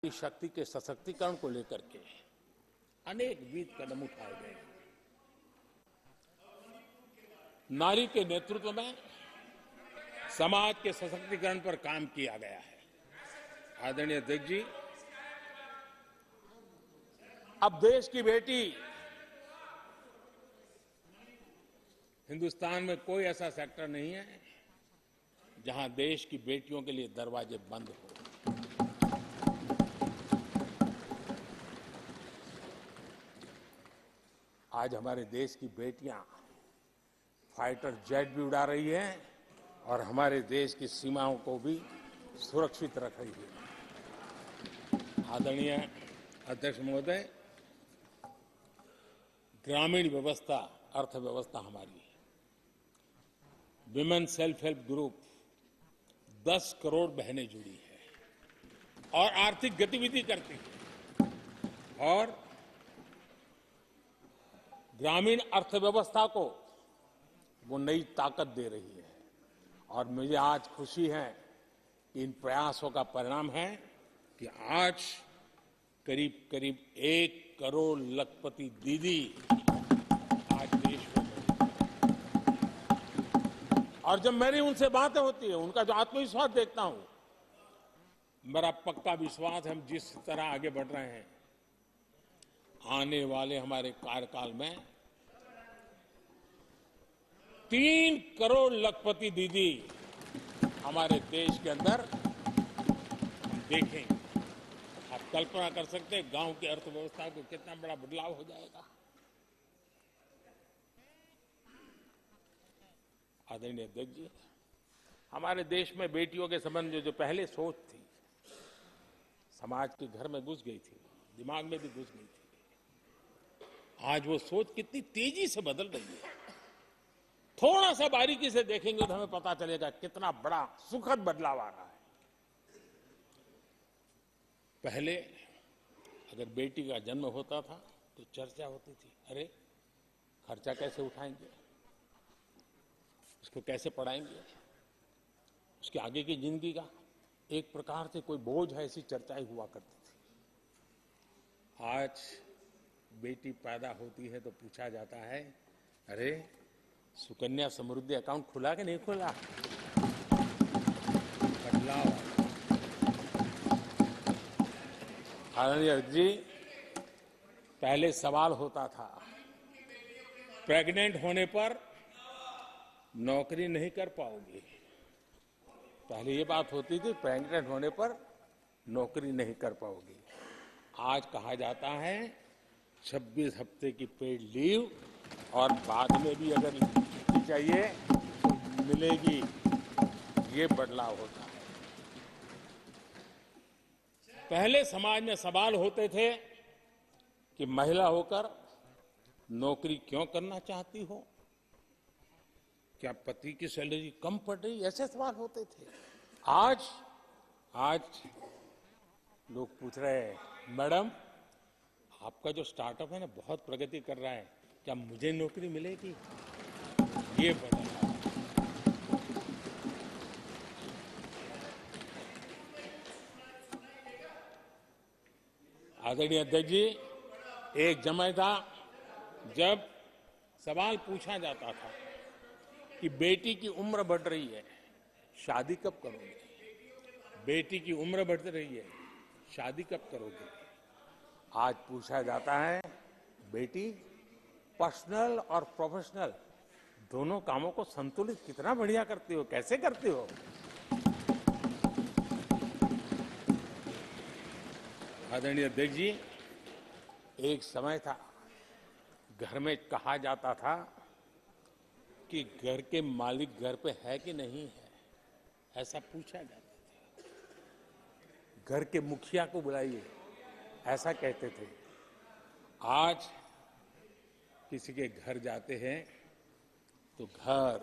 नारी शक्ति के सशक्तिकरण को लेकर के अनेक विध कदम उठाए गए। नारी के नेतृत्व में समाज के सशक्तिकरण पर काम किया गया है। आदरणीय अध्यक्ष जी, अब देश की बेटी, हिंदुस्तान में कोई ऐसा सेक्टर नहीं है जहां देश की बेटियों के लिए दरवाजे बंद हो। आज हमारे देश की बेटियां फाइटर जेट भी उड़ा रही हैं और हमारे देश की सीमाओं को भी सुरक्षित रख रही है। आदरणीय अध्यक्ष महोदय, ग्रामीण व्यवस्था, अर्थव्यवस्था हमारी women self help group 10 crore बहनें जुड़ी है और आर्थिक गतिविधि करती है और ग्रामीण अर्थव्यवस्था को वो नई ताकत दे रही है। और मुझे आज खुशी है कि इन प्रयासों का परिणाम है कि आज करीब करीब 1 करोड़ लखपति दीदी आज देश में है। और जब मेरी उनसे बातें होती है, उनका जो आत्मविश्वास देखता हूं, मेरा पक्का विश्वास है हम जिस तरह आगे बढ़ रहे हैं, आने वाले हमारे कार्यकाल में 3 करोड़ लखपति दीदी हमारे देश के अंदर देखेंगे। आप कल्पना कर सकते हैं गांव की अर्थव्यवस्था को कितना बड़ा बदलाव हो जाएगा। आदरणीय अध्यक्ष जी, हमारे देश में बेटियों के संबंध में जो पहले सोच थी, समाज के घर में घुस गई थी, दिमाग में भी घुस गई थी, आज वो सोच कितनी तेजी से बदल रही है। थोड़ा सा बारीकी से देखेंगे तो हमें पता चलेगा कितना बड़ा सुखद बदलाव आ रहा है। पहले अगर बेटी का जन्म होता था तो चर्चा होती थी, अरे खर्चा कैसे उठाएंगे, उसको कैसे पढ़ाएंगे, उसके आगे की जिंदगी का एक प्रकार से कोई बोझ है, ऐसी चर्चाएं हुआ करती थी। आज बेटी पैदा होती है तो पूछा जाता है, अरे सुकन्या समृद्धि अकाउंट खुला कि नहीं खुला। बदलाव। आदरणीय जी, पहले सवाल होता था प्रेग्नेंट होने पर नौकरी नहीं कर पाओगे। पहले ये बात होती थी प्रेग्नेंट होने पर नौकरी नहीं कर पाओगे। आज कहा जाता है 26 हफ्ते की पेड लीव और बाद में भी अगर चाहिए तो मिलेगी। ये बदलाव होता है। पहले समाज में सवाल होते थे कि महिला होकर नौकरी क्यों करना चाहती हो, क्या पति की सैलरी कम पड़ रही, ऐसे सवाल होते थे। आज लोग पूछ रहे हैं, मैडम आपका जो स्टार्टअप है ना बहुत प्रगति कर रहा है, क्या मुझे नौकरी मिलेगी। ये बदलाव। आदरणीय अध्यक्ष जी, एक समय था जब सवाल पूछा जाता था कि बेटी की उम्र बढ़ रही है, शादी कब करोगे। बेटी की उम्र बढ़ रही है, शादी कब करोगे। आज पूछा जाता है, बेटी पर्सनल और प्रोफेशनल दोनों कामों को संतुलित कितना बढ़िया करती हो, कैसे करती हो। आदरणीय अध्यक्ष जी, एक समय था घर में कहा जाता था कि घर के मालिक घर पे है कि नहीं है, ऐसा पूछा जाता था। घर के मुखिया को बुलाइए, ऐसा कहते थे। आज किसी के घर जाते हैं तो घर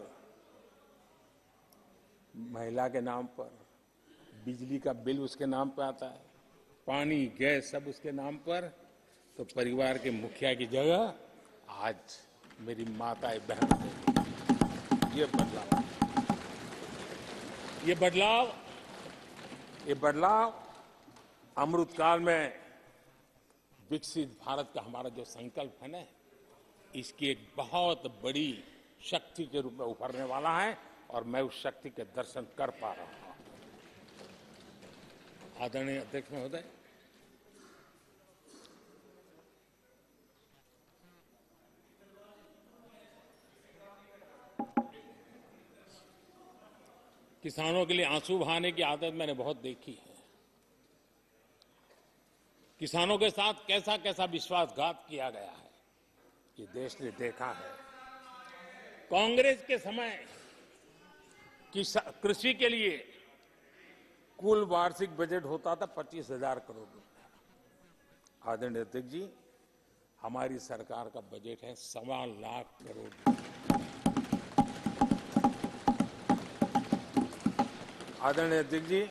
महिला के नाम पर, बिजली का बिल उसके नाम पर आता है, पानी गैस सब उसके नाम पर। तो परिवार के मुखिया की जगह आज मेरी माताएं बहन। ये बदलाव अमृतकाल में विकसित भारत का हमारा जो संकल्प है ना, इसकी एक बहुत बड़ी शक्ति के रूप में उभरने वाला है और मैं उस शक्ति के दर्शन कर पा रहा हूं। आदरणीय अध्यक्ष महोदय, किसानों के लिए आंसू बहाने की आदत मैंने बहुत देखी है। किसानों के साथ कैसा कैसा विश्वासघात किया गया है, ये देश ने देखा है। कांग्रेस के समय कृषि के लिए कुल वार्षिक बजट होता था 25,000 करोड़ रुपया। आदरणीय अध्यक्ष जी, हमारी सरकार का बजट है 1.25 लाख करोड़ रुपया। आदरणीय अध्यक्ष जी,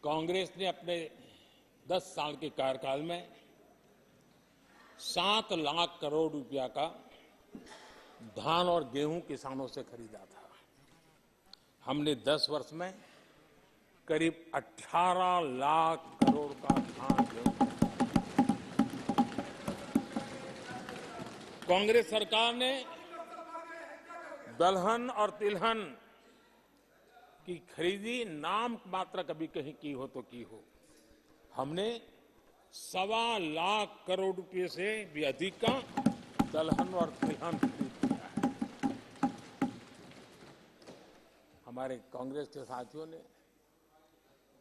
कांग्रेस ने अपने 10 साल के कार्यकाल में 7 लाख करोड़ रुपया का धान और गेहूं किसानों से खरीदा था। हमने 10 वर्ष में करीब 18 लाख करोड़ का धान गेहूं। कांग्रेस सरकार ने दलहन और तिलहन की खरीदी नाम मात्र कभी कहीं की हो तो की हो। हमने 1.25 लाख करोड़ रुपए से भी अधिक का दलहन और तिलहन खरीद किया है। हमारे कांग्रेस के साथियों ने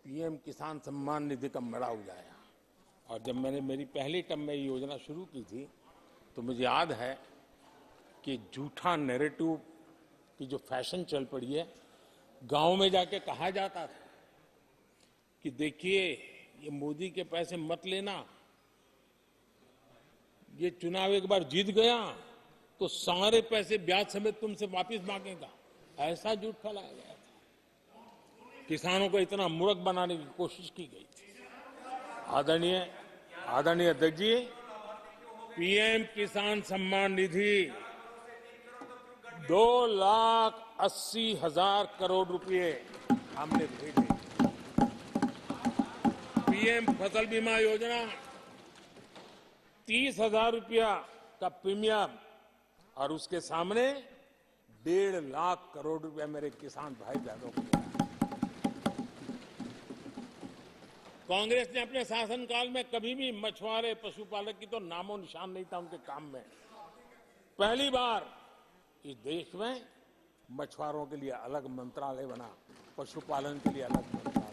पीएम किसान सम्मान निधि का मड़ा उड़ाया और जब मैंने मेरी पहली टर्म में ये योजना शुरू की थी तो मुझे याद है कि झूठा नैरेटिव की जो फैशन चल पड़ी है, गांव में जाके कहा जाता था कि देखिए ये मोदी के पैसे मत लेना, ये चुनाव एक बार जीत गया तो सारे पैसे ब्याज समेत तुमसे वापस मांगेगा। ऐसा झूठ फैलाया गया था। किसानों को इतना मूर्ख बनाने की कोशिश की गई थी। आदरणीय अध्यक्ष जी, पीएम किसान सम्मान निधि 2,80,000 करोड़ रुपए हमने भेजे। पीएम फसल बीमा योजना 30,000 रुपया का प्रीमियम और उसके सामने 1.5 लाख करोड़ रुपया मेरे किसान भाई बहनों को दिया। कांग्रेस ने अपने शासनकाल में कभी भी मछुआरे पशुपालक की तो नामो निशान नहीं था उनके काम में। पहली बार इस देश में मछुआरों के लिए अलग मंत्रालय बना, पशुपालन के लिए अलग मंत्रालय।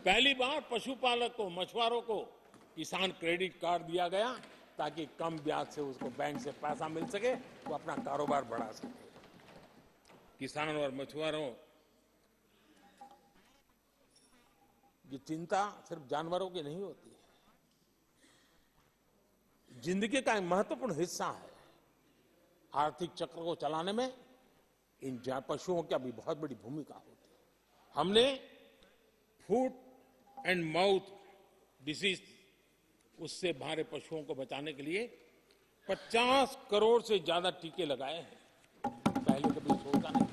पहली बार पशुपालक को, मछुआरों को किसान क्रेडिट कार्ड दिया गया ताकि कम ब्याज से उसको बैंक से पैसा मिल सके, वो अपना कारोबार बढ़ा सके। किसान और मछुआरों की चिंता सिर्फ जानवरों की नहीं होती है, जिंदगी का एक महत्वपूर्ण हिस्सा है। आर्थिक चक्र को चलाने में इन पशुओं की भी बहुत बड़ी भूमिका होती है। हमने फुट एंड माउथ डिसीज, उससे हमारे पशुओं को बचाने के लिए 50 करोड़ से ज्यादा टीके लगाए हैं। पहले कभी सोचा नहीं।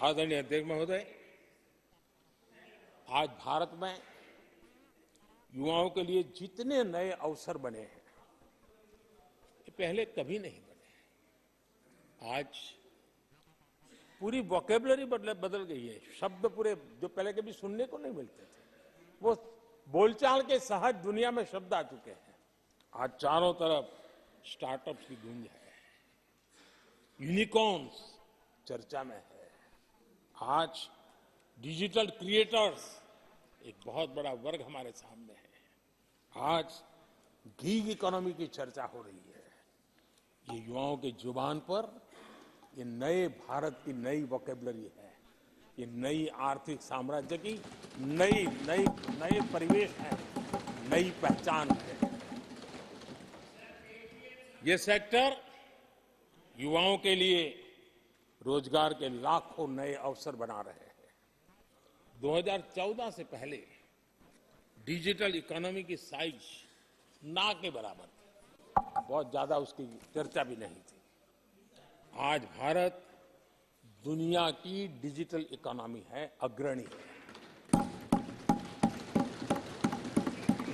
आदरणीय अध्यक्ष महोदय, आज भारत में युवाओं के लिए जितने नए अवसर बने हैं, ये पहले कभी नहीं बने। आज पूरी वोकेबलरी बदल गई है। शब्द पूरे जो पहले कभी सुनने को नहीं मिलते थे, वो बोलचाल के सहज दुनिया में शब्द आ चुके हैं। आज चारों तरफ स्टार्टअप्स की गूंज है, यूनिकॉर्न्स चर्चा में है। आज डिजिटल क्रिएटर्स एक बहुत बड़ा वर्ग हमारे सामने है। आज गीग इकोनॉमी की चर्चा हो रही है। ये युवाओं के जुबान पर ये नए भारत की नई वोकेबलरी है, ये नई आर्थिक साम्राज्य की नई परिवेश है, नई पहचान है। ये सेक्टर युवाओं के लिए रोजगार के लाखों नए अवसर बना रहे हैं। 2014 से पहले डिजिटल इकोनॉमी की साइज ना के बराबर थी, बहुत ज्यादा उसकी चर्चा भी नहीं थी। आज भारत दुनिया की डिजिटल इकोनॉमी है, अग्रणी है।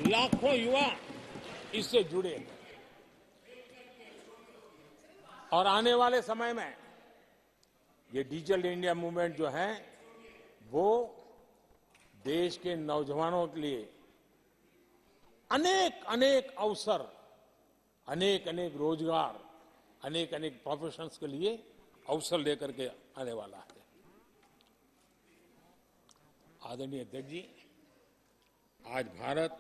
लाखों युवा इससे जुड़े हैं और आने वाले समय में ये डिजिटल इंडिया मूवमेंट जो है वो देश के नौजवानों के लिए अनेक अनेक अवसर, अनेक अनेक रोजगार, अनेक अनेक प्रोफेशंस के लिए अवसर लेकर के आने वाला है। आदरणीय अध्यक्ष जी, आज Bharat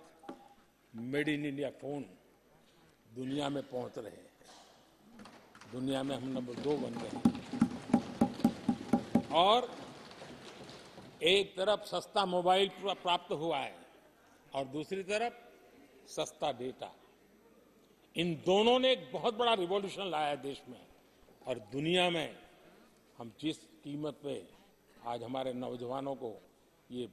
made in India phone दुनिया में पहुंच रहे हैं। दुनिया में हम नंबर 2 बन गए हैं और एक तरफ सस्ता मोबाइल प्राप्त हुआ है और दूसरी तरफ सस्ता डेटा। इन दोनों ने एक बहुत बड़ा रिवॉल्यूशन लाया है देश में और दुनिया में हम जिस कीमत पे आज हमारे नौजवानों को ये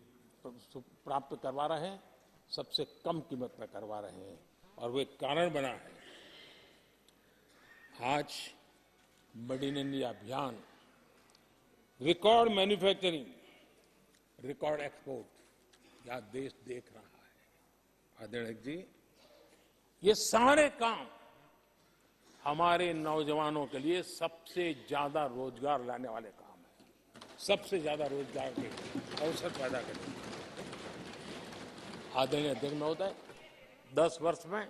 प्राप्त करवा रहे हैं, सबसे कम कीमत पर करवा रहे हैं और वो एक कारण बना है। आज मेड इन इंडिया अभियान रिकॉर्ड मैन्युफैक्चरिंग, रिकॉर्ड एक्सपोर्ट या देश देख रहा है। आदरणीय जी, ये सारे काम हमारे नौजवानों के लिए सबसे ज्यादा रोजगार लाने वाले काम हैं, सबसे ज्यादा रोजगार के अवसर पैदा करेंगे। आदरणीय अध्यक्ष महोदय, 10 वर्ष में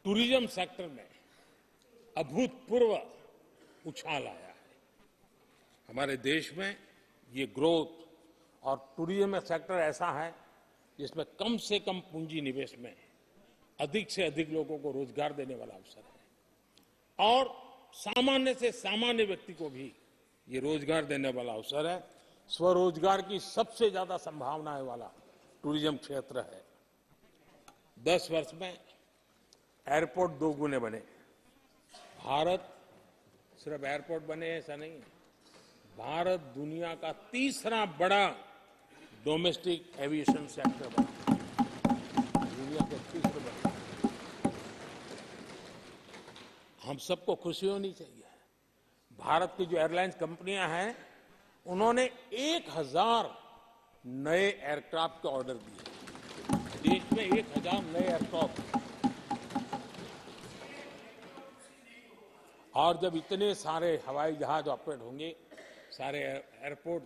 टूरिज्म सेक्टर में अभूतपूर्व उछाल आया है। हमारे देश में ये ग्रोथ और टूरिज्म सेक्टर ऐसा है जिसमें कम से कम पूंजी निवेश में अधिक से अधिक लोगों को रोजगार देने वाला अवसर है और सामान्य से सामान्य व्यक्ति को भी ये रोजगार देने वाला अवसर है। स्वरोजगार की सबसे ज्यादा संभावनाएं वाला टूरिज्म क्षेत्र है। 10 वर्ष में एयरपोर्ट 2 गुने बने। भारत सिर्फ एयरपोर्ट बने ऐसा नहीं है, भारत दुनिया का तीसरा बड़ा डोमेस्टिक एविएशन सेक्टर बना, दुनिया के तीसरे बड़े। हम सबको खुशी होनी चाहिए। भारत की जो एयरलाइंस कंपनियां हैं उन्होंने 1000 नए एयरक्राफ्ट के ऑर्डर दिए। देश में 1000 नए एयरक्राफ्ट, और जब इतने सारे हवाई जहाज ऑपरेट होंगे, सारे एयरपोर्ट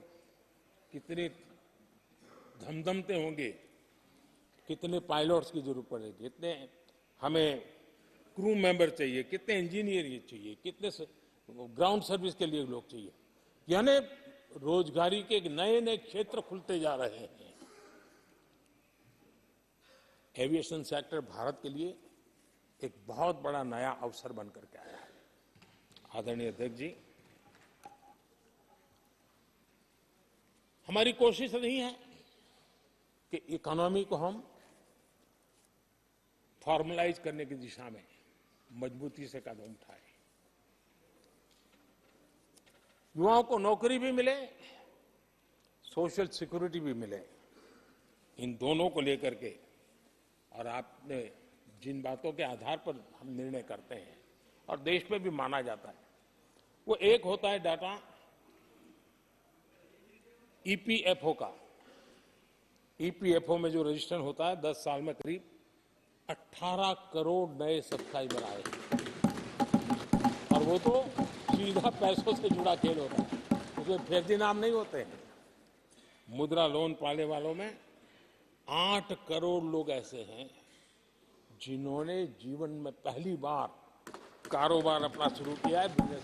कितने धमधमते होंगे, कितने पायलट्स की जरूरत पड़ेगी, कितने हमें क्रू मेंबर चाहिए, कितने इंजीनियर चाहिए, कितने ग्राउंड सर्विस के लिए लोग चाहिए। यानी रोजगारी के नए नए क्षेत्र खुलते जा रहे हैं। एविएशन सेक्टर भारत के लिए एक बहुत बड़ा नया अवसर बनकर के आया है। आदरणीय अध्यक्ष जी, हमारी कोशिश नहीं है कि इकोनॉमी को हम फॉर्मलाइज करने की दिशा में मजबूती से कदम उठाएं, युवाओं को नौकरी भी मिले, सोशल सिक्योरिटी भी मिले। इन दोनों को लेकर के और आपने जिन बातों के आधार पर हम निर्णय करते हैं और देश में भी माना जाता है, वो एक होता है डाटा ईपीएफओ का। ईपीएफओ में जो रजिस्ट्रेशन होता है 10 साल में करीब 18 करोड़ नए सब्सक्राइबर आए और वो तो सीधा पैसों से जुड़ा खेल होता है, उसमें फर्जी नाम नहीं होते हैं। मुद्रा लोन पाने वालों में 8 करोड़ लोग ऐसे हैं जिन्होंने जीवन में पहली बार कारोबार अपना शुरू किया है, बिजनेस।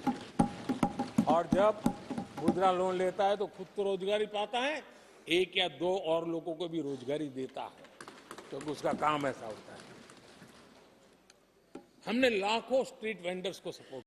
और जब मुद्रा लोन लेता है तो खुद तो रोजगारी पाता है, 1 या 2 और लोगों को भी रोजगारी देता है, क्योंकि उसका काम ऐसा होता है। हमने लाखों स्ट्रीट वेंडर्स को सपोर्ट